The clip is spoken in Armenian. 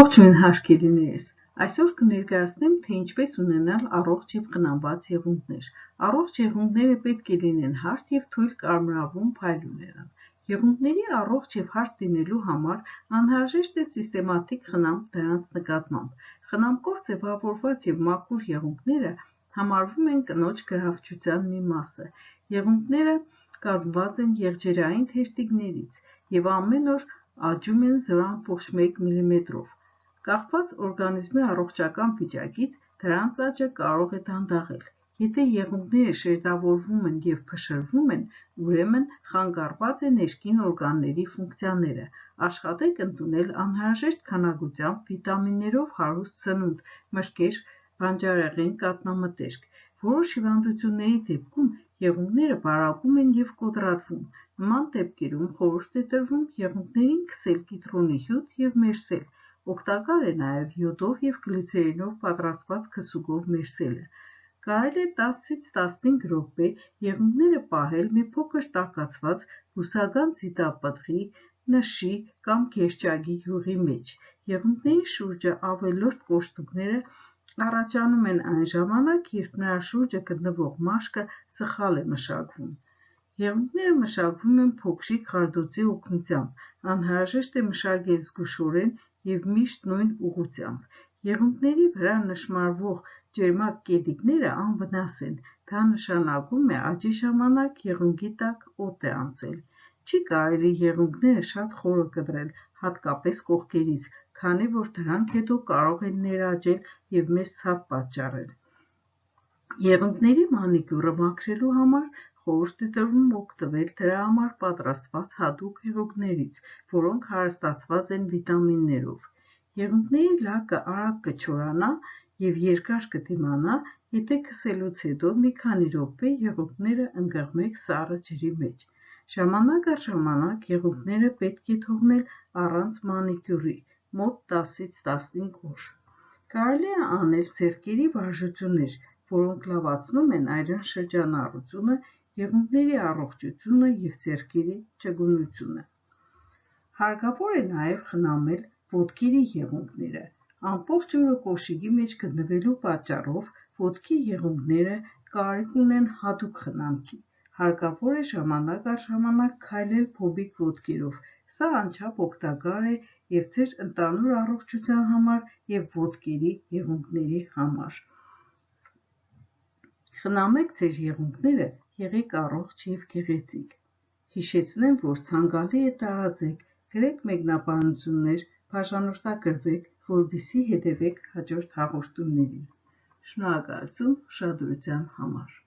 Ողջույն հարգելիներս, այսօր կներկայացնեմ, թե ինչպես ունենալ առողջ և խնամված եղունգներ։ Առողջ եղունգները պետք է լինեն հարթ և թույլ կարմրավուն փայլ ունենան։ Եղունգների առողջ և հարթ լինելու համար անհրաժեշտ է սիստեմատիկ խնամք դրանց նկատմամբ։ Խնամքով ձևավորված և մաքուր եղունգները համարվում են կնոջ գրավչության մի մասը։ Եղունգները կազմված են եղջերային թերթիկներից և ամեն օր աճում են 0.1 մմ-ով։ Կախված օրգանիզմի առողջական վիճակից, դրանց աճը կարող է դանդաղել։ Եթե եղունգները շերտավորվում են և փշրվում են, ուրեմն խանգարված է ներքին օրգանների ֆունկցիաները։ Աշխատեք ընդունել անհրաժեշտ քանակությամբ վիտամիններով հարուստ սնունդ, մրգեր, բանջարեղեն, կաթնամթերք։ Որոշ հիվանդությունների դեպքում եղունգները բարակում են և կոտրատվում։ Նման դեպքերում խորհուրդ է տրվում եղունգներին քսել կիտրոնի հյութ և մերսել։ Օգտակար է նաև յոդով և գլիցերինով պատրաստված քսուկով մերսելը։ Կարելի է 10-ից 15 րոպե եղունգները պահել մի փոքր տաքացված բուսական ձիթապտղի, նշի կամ գերճակի յուղի մեջ։ Եղունգների շուրջը ավելորդ կոշտուկները առաջանում են այն ժամանակ, երբ նրա շուրջը գտնվող մաշկը սխալ է մշակվում։ Եղունգները մշակվում են փոքրիկ խարդոցի օգնությամբ։ Անհրաժեշտ է մշակել զգուշորեն և միշտ նույն ուղղությամբ։ Եղունգների վրա նշմարվող ճերմակ կետիկները անվնաս են։ Դա նշանակում է աճի ժամանակ եղունգի տակ օդ է անցել։ Չի կարելի եղունգները շատ խորը կտրել, հատկապես կողքերից, քանի որ դրանք հետո կարող են ներաճել և մեծ ցավ պատճառել։ Եղունգների մանիկյուրը մաքրելու համար խորհուրդ է տրվում օգտվել դրա համար պատրաստված հատուկ եղունգներից, որոնք հարստացված են վիտամիններով։ Եղունգների լակը արագ կչորանա և երկար կդիմանա, եթե քսելուց հետո մի քանի րոպե եղունգները ընկղմեք սառը ջրի մեջ։ Ժամանակ առ ժամանակ եղունգները պետք է թողնել առանց մանիկյուրի, մոտ 10-ից 15 օր։ Կարելի է անել ձեռքերի վարժություններ, որոնք լավացնում են այրն շրջանառությունը, եղունգների առողջությունը և ձեռքերի ճկունությունը։ Հարկավոր է նաև խնամել ոտքերի եղունգները։ Ամբողջ օրը կոշիկի մեջ գտնվելու պատճառով ոտքի եղունգները կարիք ունեն հատուկ խնամքի։ Հարկավոր է ժամանակ առ ժամանակ քայլել փոբիկ ոտքերով։ Սա անչափ օգտակար է և ձեր ընդհանուր առողջության համար, և ոտքերի եղունգների համար։ Խնամեք ձեր եղունգները, եղեք առողջ և գեղեցիկ։ Հիշեցնեմ, որ ցանկալի է տարածեք, գրեք մեկնաբանություններ, բաժանորդագրվեք, որպեսզի հետևեք հաջորդ հաղորդումներին։ Շնորհակալություն ուշադրության համար։